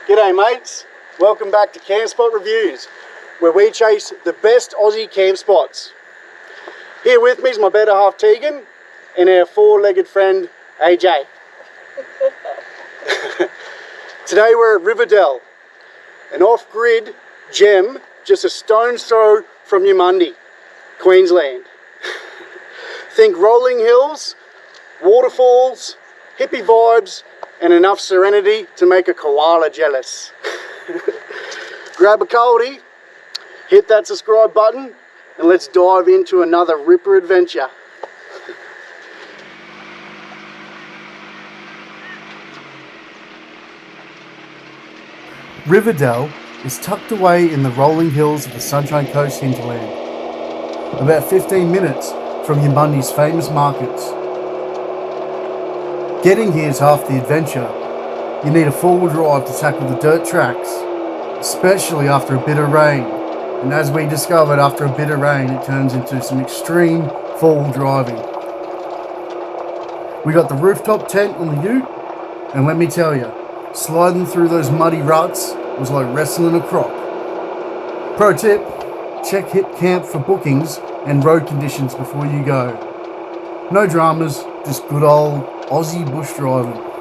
G'day mates, welcome back to Camp Spot Reviews, where we chase the best Aussie camp spots. Here with me is my better half Tegan and our four-legged friend AJ. Today we're at Riverdell, an off-grid gem just a stone's throw from Eumundi, Queensland. Think rolling hills, waterfalls, hippie vibes, and enough serenity to make a koala jealous. Grab a coldie, hit that subscribe button, and let's dive into another ripper adventure. Riverdell is tucked away in the rolling hills of the SunshineCoast Hinterland, about 15 minutes from Eumundi's famous markets. Getting here is half the adventure. You need a four-wheel drive to tackle the dirt tracks, especially after a bit of rain. And as we discovered, after a bit of rain, it turns into some extreme four-wheel driving. We got the rooftop tent on the ute, and let me tell you, sliding through those muddy ruts was like wrestling a croc. Pro tip, check Hip Camp for bookings and road conditions before you go. No dramas, just good old Aussie bush driving.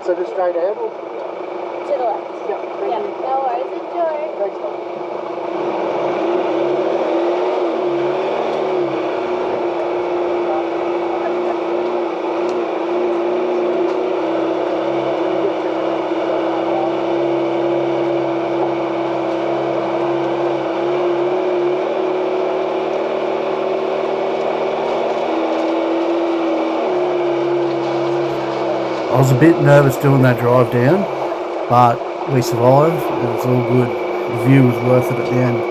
So just straight ahead or? To the left. Yeah, no worries, enjoy. Thanks, man. I was a bit nervous doing that drive down, but we survived and it's all good. The view was worth it at the end.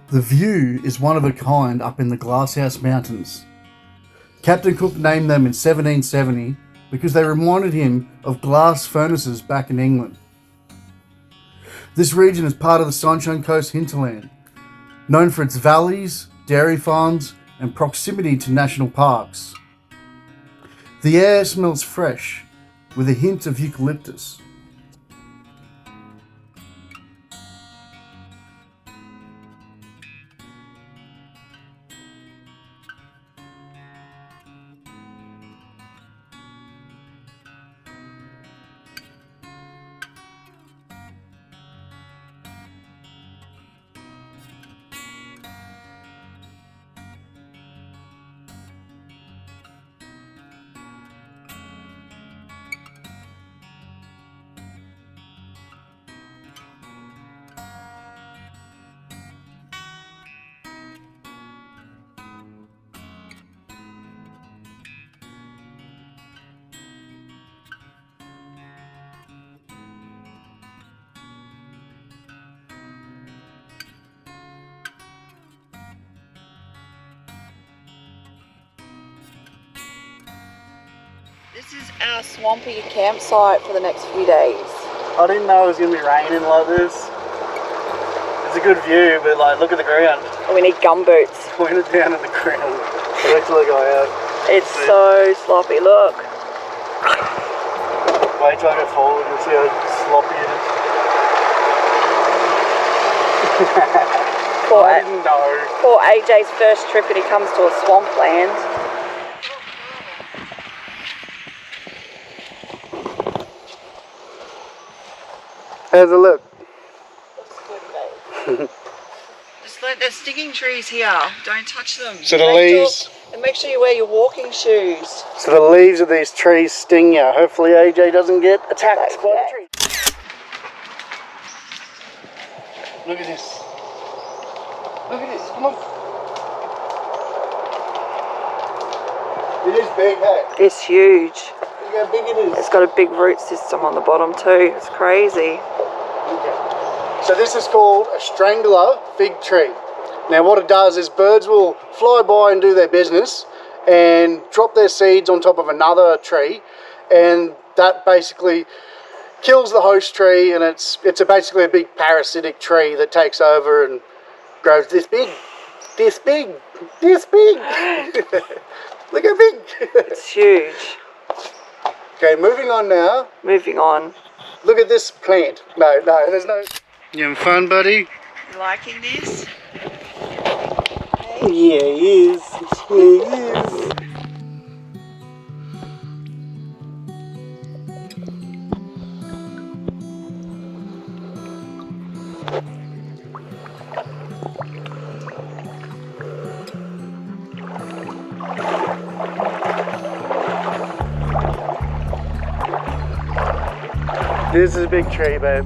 The view is one of a kind up in the Glasshouse Mountains. Captain Cook named them in 1770 because they reminded him of glass furnaces back in England. This region is part of the SunshineCoast Hinterland, known for its valleys, dairy farms, and proximity to national parks. The air smells fresh, with a hint of eucalyptus. This is our swampy campsite for the next few days. I didn't know it was going to be raining like this. It's a good view, but like, look at the ground. We need gumboots. Point it down at the ground. Wait till I go out. It's so sloppy, look. Wait till I go forward and see how sloppy it is. I didn't know. Poor AJ's first trip and he comes to a swampland. How's it look? Looks good, mate. Just like there's stinging trees here. Don't touch them. So the leaves. And make sure you wear your walking shoes. So the leaves of these trees sting you. Hopefully AJ doesn't get attacked by the tree. Look at this. Look at this. Come on. It is big, hey? It's huge. Look how big it is. It's got a big root system on the bottom too. It's crazy. Okay. So this is called a strangler fig tree. Now what it does is birds will fly by and do their business and drop their seeds on top of another tree, and that basically kills the host tree, and it's basically a big parasitic tree that takes over and grows this big, this big, this big. Look how big. It's huge. Okay, moving on now. Moving on. Look at this plant. No, there's no... You having fun, buddy? You liking this? Yeah, he is. Yeah, he is. This is a big tree, babe.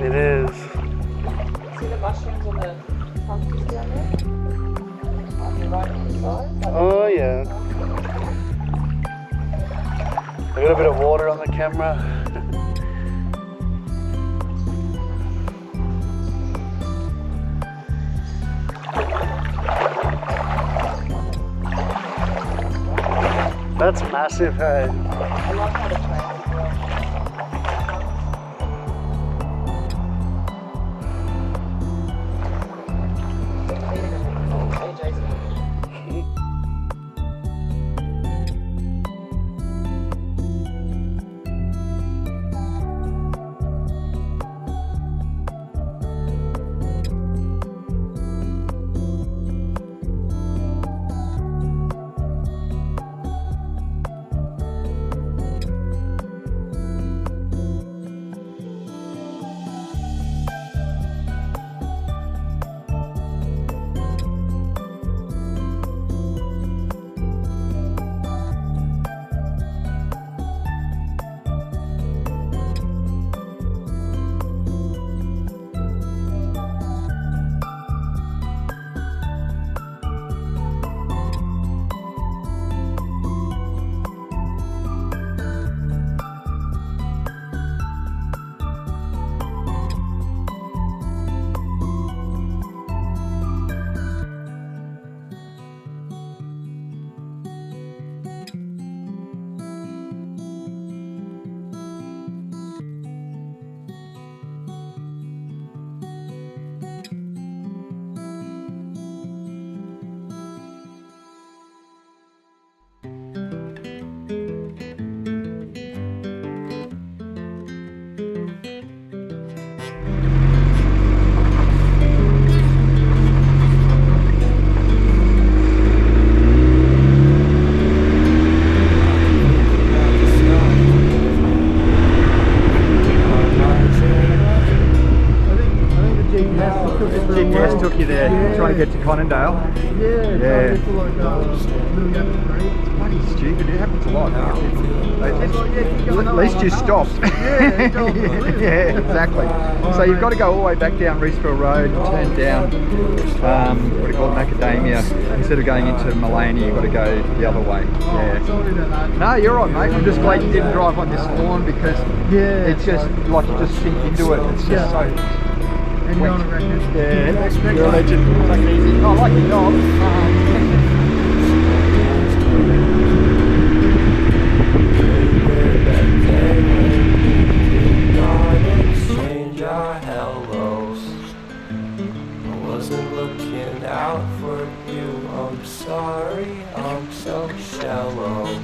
It is. See the mushrooms on the pumpkins down there? On the right hand side? Oh yeah. I got a bit of water on the camera. That's massive, hey. I love how the plants as well. GPS took you there, trying to get to Conondale. Yeah. It's bloody stupid, it happens a lot. At least you stopped. Yeah, exactly. So you've got to go all the way back down Reeseville Road, turn down, what do you call it, Macadamia. Instead of going into Malania, you've got to go the other way. Yeah. No, you're right, mate. I'm just glad you didn't drive on this lawn because it's just like you just sink into it. It's just so... And you're on a record. Yeah, you're a legend. Take it easy. I like your job. Exchange our hellos. I wasn't looking out for you. I'm sorry, I'm so shallow.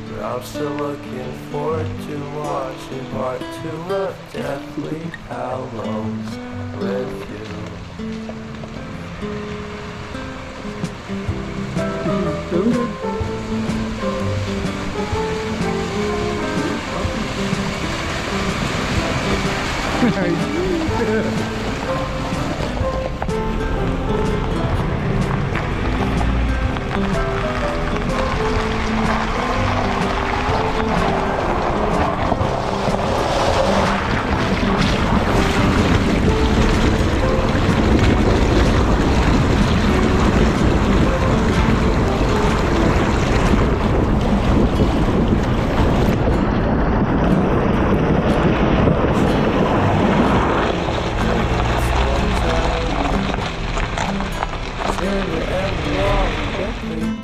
But I'm still looking forward to watching part 2 of Deathly Hallows with you.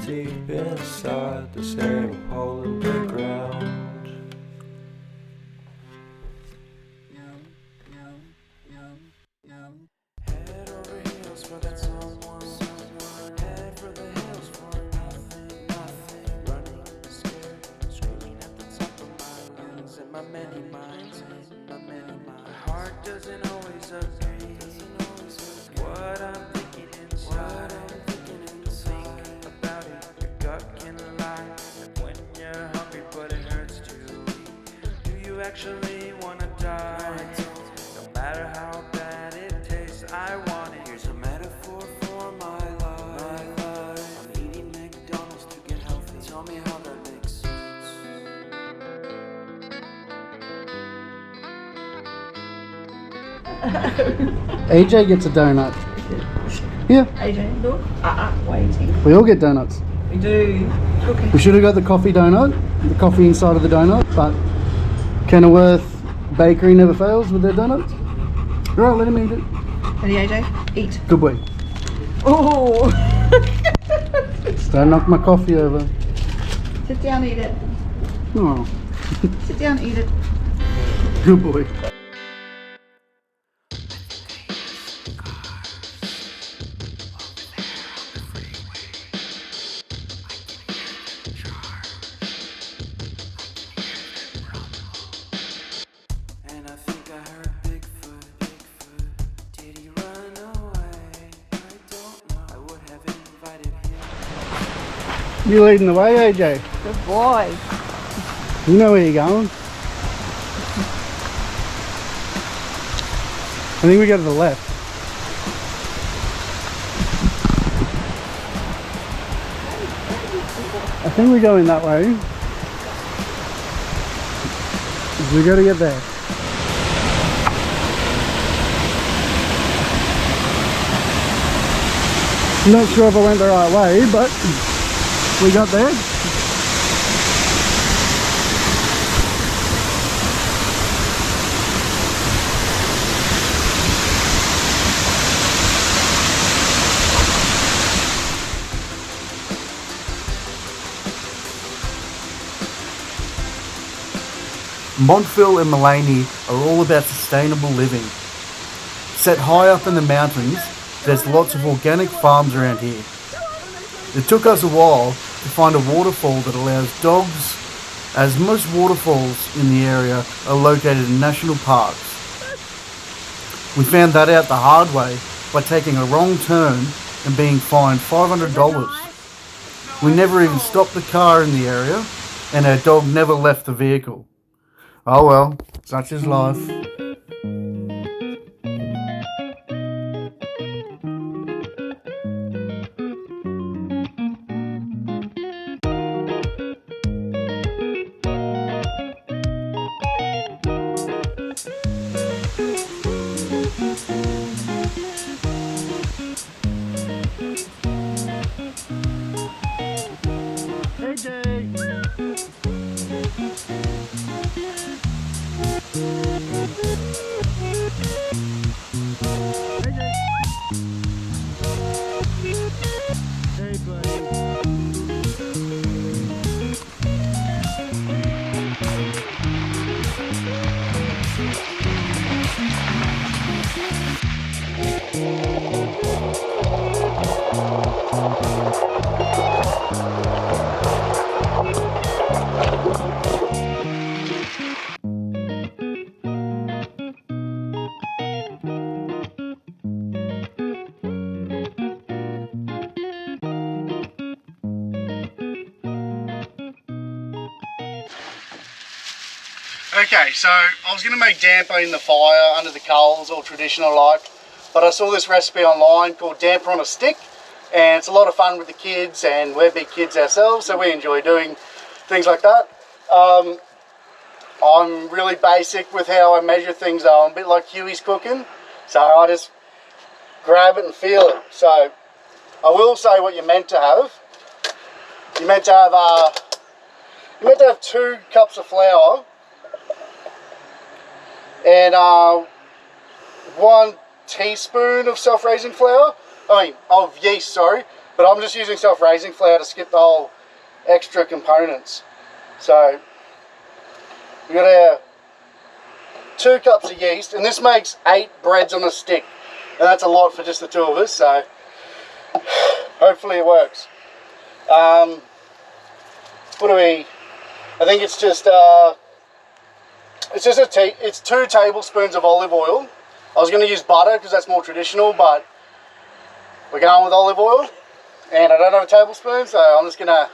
Deep inside the same hole in the ground. Head over heels for that someone. Head for the hills for nothing. Running, scared, screaming at the top of my lungs. In my many minds, my heart doesn't always agree. What I'm thinking inside. Actually wanna die. No matter how bad it tastes, I want it. Here's a metaphor for my life. I'm eating McDonald's to get healthy. Tell me how that makes sense. AJ gets a donut. Yeah, AJ, look. Waiting. we all get donuts. We do. Cooking. We should have got the coffee donut, the coffee inside of the donut, but Kenilworth Bakery never fails with their donuts. Right, let him eat it. Ready, AJ? Eat. Good boy. Oh! Don't knock my coffee over. Sit down, eat it. Oh, Sit down, eat it. good boy. And I think I heard Bigfoot, Bigfoot. Did he run away? I don't know. I would have invited him. You leading the way, AJ? Good boy. You know where you're going. I think we go to the left. I think we're going that way. We got to get there. I'm not sure if I went the right way, but we got there. Montville and Mullaney are all about sustainable living. Set high up in the mountains, there's lots of organic farms around here. It took us a while to find a waterfall that allows dogs, as most waterfalls in the area are located in national parks. We found that out the hard way by taking a wrong turn and being fined $500. We never even stopped the car in the area, and our dog never left the vehicle. Oh well, such is life. Okay, so I was going to make damper in the fire under the coals, all traditional like, but I saw this recipe online called damper on a stick, and it's a lot of fun with the kids, and we're big kids ourselves, so we enjoy doing things like that. I'm really basic with how I measure things though. I'm a bit like Huey's cooking, so I just grab it and feel it. So I will say what you're meant to have. You're meant to have 2 cups of flour and 1 teaspoon of self-raising flour. Of yeast, sorry. But I'm just using self-raising flour to skip the whole extra components. So we got our 2 cups of yeast, and this makes 8 breads on a stick. And that's a lot for just the 2 of us, so hopefully it works. What do we? I think it's just it's 2 tablespoons of olive oil. I was going to use butter because that's more traditional, but we're going with olive oil, and I don't have a tablespoon, so I'm just going to.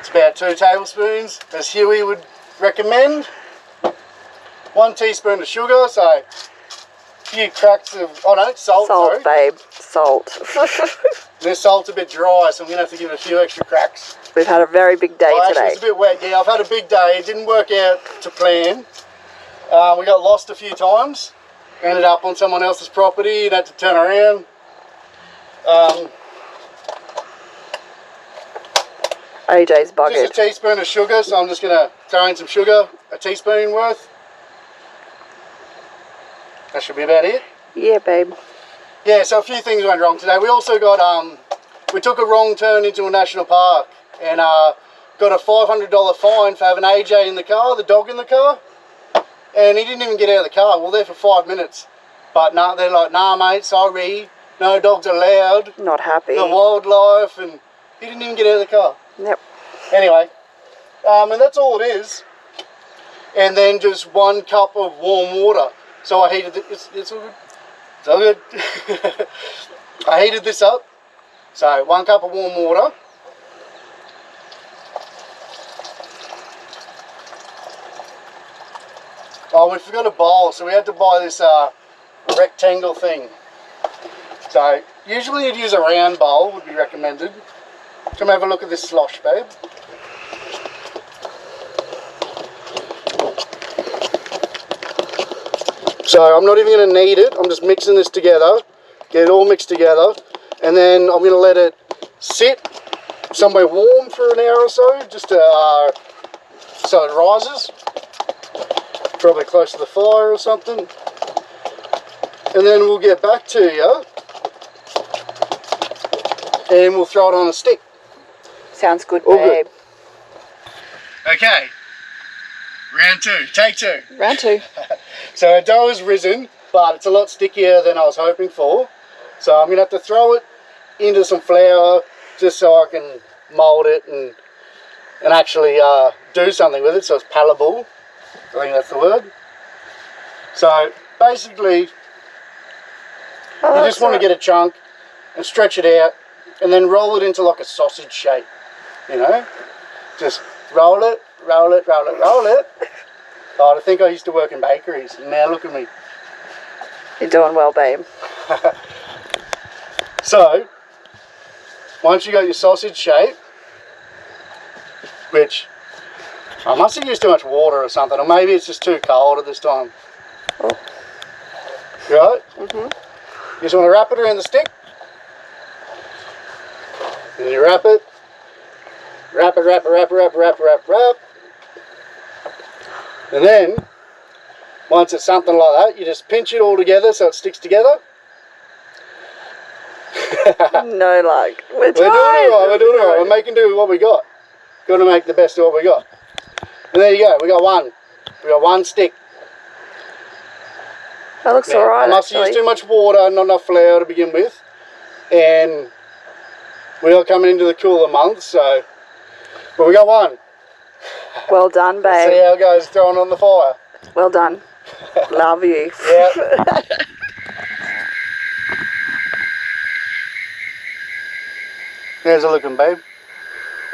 It's about 2 tablespoons, as Huey would recommend. 1 teaspoon of sugar, so a few cracks of salt. Salt, babe. Salt. This salt's a bit dry, so I'm going to have to give it a few extra cracks. We've had a very big day today. It's a bit wet. Yeah, I've had a big day. It didn't work out to plan. We got lost a few times. Ended up on someone else's property and had to turn around. AJ's buggered. Just a teaspoon of sugar, so I'm just going to throw in some sugar, a teaspoon worth. That should be about it. Yeah, babe. Yeah, so a few things went wrong today. We also got we took a wrong turn into a national park and got a $500 fine for having AJ in the car, the dog in the car. And he didn't even get out of the car. We were there for 5 minutes. But nah, they're like, nah, mate, sorry. No dogs allowed. Not happy. The wildlife, and he didn't even get out of the car. Yep. Anyway, and that's all it is. And then just 1 cup of warm water. So I heated it. It's all good. It's all good. I heated this up. So 1 cup of warm water. Oh, we forgot a bowl, so we had to buy this rectangle thing. So usually you'd use a round bowl, would be recommended. Come have a look at this slosh, babe. So I'm not even going to knead it, I'm just mixing this together, get it all mixed together, and then I'm going to let it sit somewhere warm for an hour or so, just to, so it rises, probably close to the fire or something, and then we'll get back to you, and we'll throw it on a stick. Sounds good, All babe. Good. Okay, round 2, take 2. Round 2. So our dough has risen, but it's a lot stickier than I was hoping for. So I'm going to have to throw it into some flour just so I can mould it and actually do something with it so it's palatable. I think that's the word. So basically, you just want to get a chunk and stretch it out and then roll it into like a sausage shape, you know? Just roll it, roll it, roll it, roll it. Oh, I think I used to work in bakeries, and now look at me. You're doing well, babe. So, once you got your sausage shape, which I must have used too much water or something, or maybe it's just too cold at this time. Oh. Right? Mm-hmm. You just want to wrap it around the stick. And you wrap it. Wrap it, wrap it, wrap it, wrap it, wrap it, wrap it, wrap. And then, once it's something like that, you just pinch it all together so it sticks together. No luck. We're doing it right, we're doing it right. right. We're making do with what we got. Got to make the best of what we got. And there you go, we got one. We got 1 stick. That looks Now, alright, I must actually. use too much water, not enough flour to begin with. And we are coming into the cooler months, so... But we got 1. Well done, Let's see babe. how it goes throwing on the fire. Well done. Love you. Yeah. How's it looking, babe?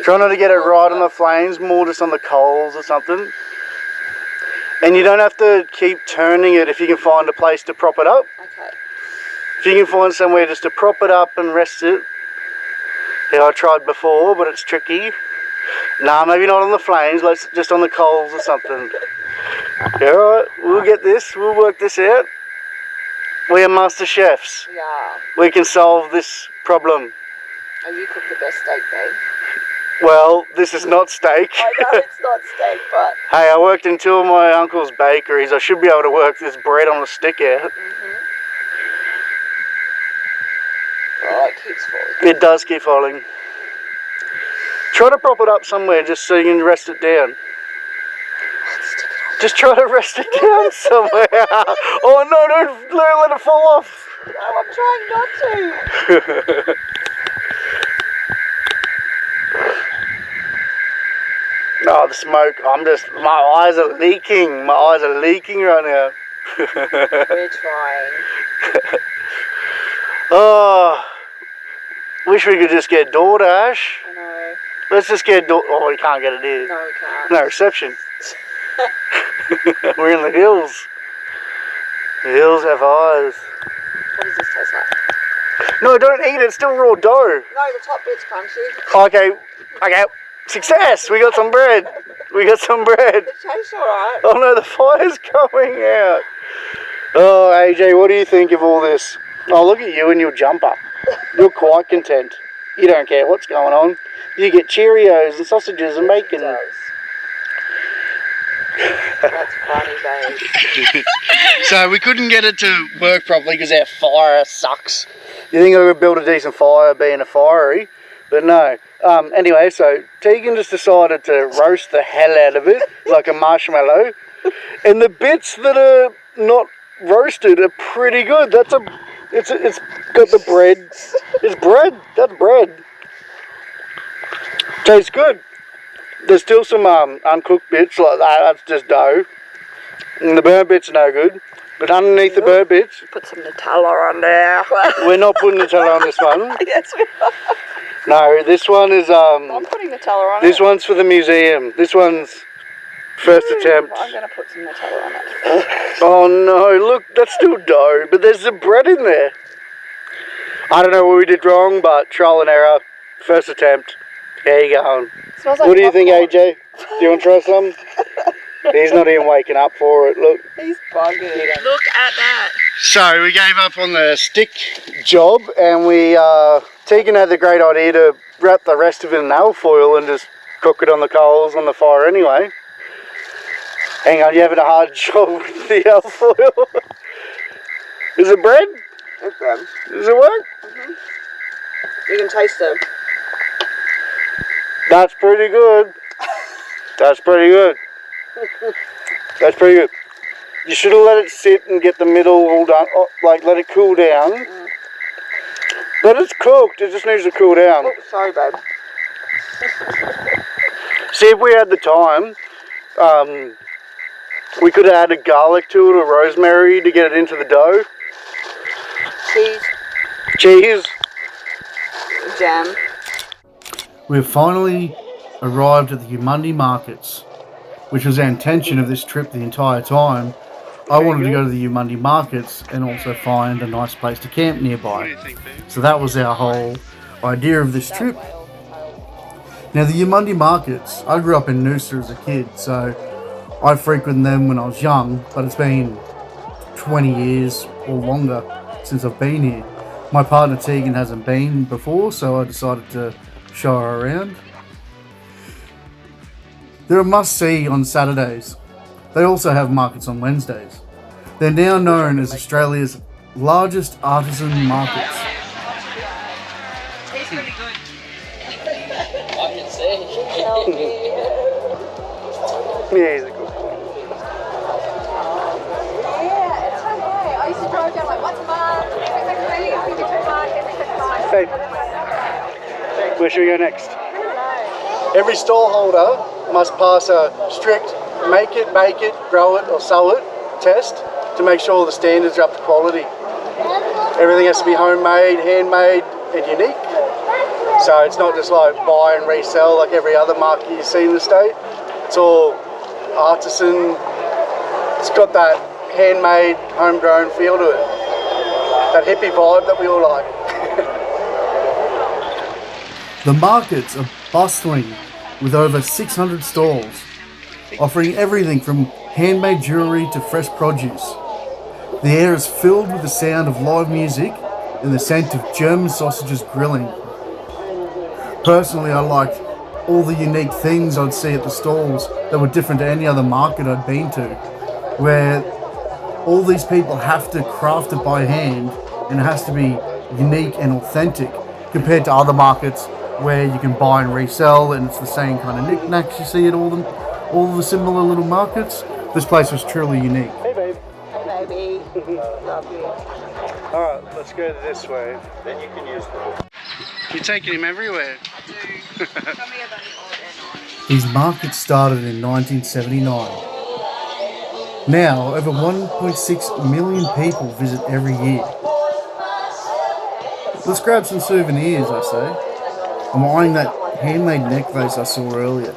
Try not to get it right on the flames, more just on the coals or something. And you don't have to keep turning it if you can find a place to prop it up. Okay. If you can find somewhere just to prop it up and rest it. Yeah, I tried before, but it's tricky. Nah, maybe not on the flames, let's just on the coals or something. Yeah, alright, we'll get this, we'll work this out. We are master chefs. Yeah. We can solve this problem. Oh, you cook the best steak, babe. Well, this is not steak. I know it's not steak, but... Hey, I worked in 2 of my uncle's bakeries. I should be able to work this bread on a stick out. Oh, it keeps falling. It does keep falling. Try to prop it up somewhere just so you can rest it down. Just try to rest it down somewhere. Oh no, don't let it fall off. No, I'm trying not to. Oh, the smoke. My eyes are leaking. My eyes are leaking right now. We're trying. Oh, wish we could just get DoorDash. I know. Let's just get oh, we can't get it here. No, we can't. No reception. We're in the hills. The hills have eyes. What does this taste like? No, don't eat it. It's still raw dough. No, the top bit's crunchy. Okay. Success. We got some bread. We got some bread. It tastes alright. Oh no, the fire's going out. Oh, AJ, what do you think of all this? Oh, look at you and your jumper. You're quite content. You don't care what's going on. You get Cheerios and sausages and bacon. It does. That's funny, babe. So we couldn't get it to work properly because our fire sucks. You think I could build a decent fire being a fiery, but no. Anyway, so Tegan just decided to roast the hell out of it like a marshmallow, and the bits that are not roasted are pretty good. It's got the bread. It's bread. That's bread. Tastes good. There's still some uncooked bits like that. That's just dough, and the burnt bits are no good. But underneath the burnt bits, Put some Nutella on there. we're not putting Nutella on this one. Yes, we are. No, this one is I'm putting Nutella on this it. one's for the museum. This one's first attempt. I'm going to put some Nutella on it. Oh no, look, that's still dough, but there's some bread in there. I don't know what we did wrong, but trial and error, first attempt. There you go. Smells like What do you think, popcorn. AJ? Do you want to try some? He's not even waking up for it, look. He's bugging. Look at that. So we gave up on the stick job, and Tegan had the great idea to wrap the rest of it in alfoil and just cook it on the coals on the fire anyway. Hang on, you're having a hard job with the alfoil. Is it bread? It's bread. Does it work? You can taste it. That's pretty good. That's pretty good. That's pretty good. You should have let it sit and get the middle all done, like let it cool down. But it's cooked, it just needs to cool down. Oh, sorry, babe. See, if we had the time, we could have added garlic to it or rosemary to get it into the dough. Cheese. Jam. We've finally arrived at the Eumundi markets, which was our intention of this trip the entire time. I wanted to go to the Eumundi markets and also find a nice place to camp nearby. So that was our whole idea of this trip. Now the Eumundi markets, I grew up in Noosa as a kid, so I frequented them when I was young, but it's been 20 years or longer since I've been here. My partner Tegan hasn't been before, so I decided to show her around. They're a must-see on Saturdays. They also have markets on Wednesdays. They're now known as Australia's largest artisan markets. Tastes really good. Yeah, he's a good one. Yeah, it's okay. I used to drive down like once a month. Hey, where should we go next? Every stall holder must pass a strict make it, bake it, grow it or sell it test to make sure the standards are up to quality. Everything has to be homemade, handmade and unique. So it's not just like buy and resell like every other market you see in the state. It's all artisan. It's got that handmade, homegrown feel to it. That hippie vibe that we all like. The markets are bustling with over 600 stalls, offering everything from handmade jewellery to fresh produce. The air is filled with the sound of live music and the scent of German sausages grilling. Personally, I liked all the unique things I'd see at the stalls that were different to any other market I'd been to, where all these people have to craft it by hand and it has to be unique and authentic compared to other markets where you can buy and resell and it's the same kind of knickknacks you see at all the similar little markets. This place was truly unique. Hey babe. Hey, baby. Love you. Alright, let's go this way. Then you can use them. You're taking him everywhere. Tell me about it. These markets started in 1979. Now, over 1.6 million people visit every year. Let's grab some souvenirs, I say. I'm eyeing that handmade necklace I saw earlier.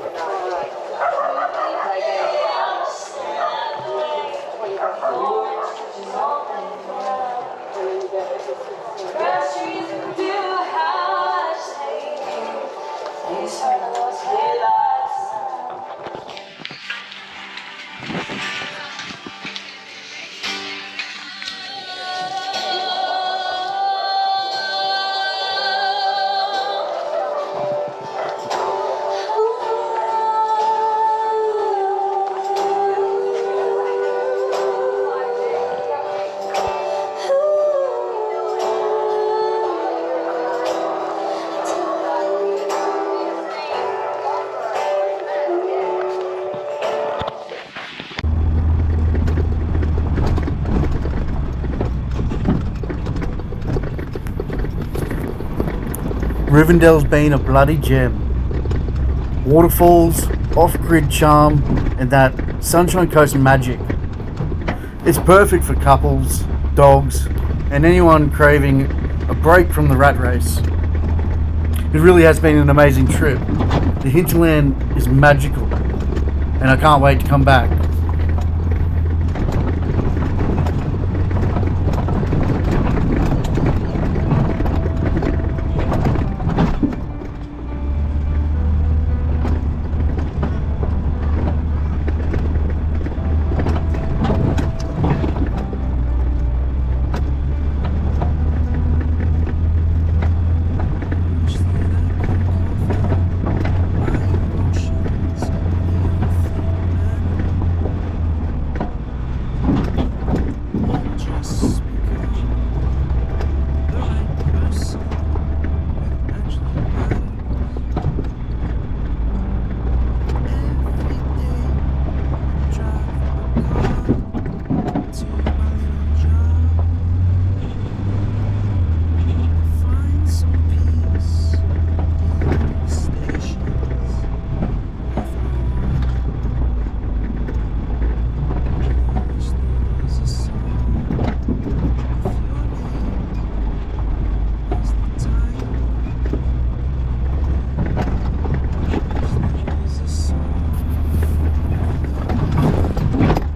Riverdell's been a bloody gem. Waterfalls, off-grid charm, and that Sunshine Coast magic. It's perfect for couples, dogs, and anyone craving a break from the rat race. It really has been an amazing trip. The hinterland is magical, and I can't wait to come back.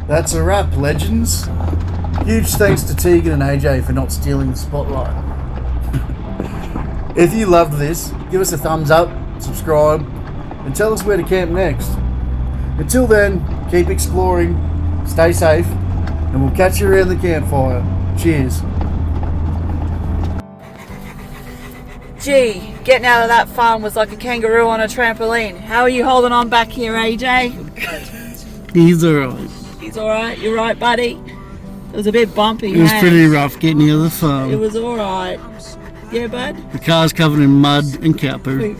That's a wrap, legends. Huge thanks to Tegan and AJ for not stealing the spotlight. If you loved this, give us a thumbs up, subscribe, and tell us where to camp next. Until then, keep exploring, stay safe, and we'll catch you around the campfire. Cheers. Gee, getting out of that farm was like a kangaroo on a trampoline. How are you holding on back here, AJ? He's alright. He's alright, you're right, buddy. It was a bit bumpy. It was pretty rough getting out of the farm. It was alright. Yeah, bud? The car's covered in mud and cow poo.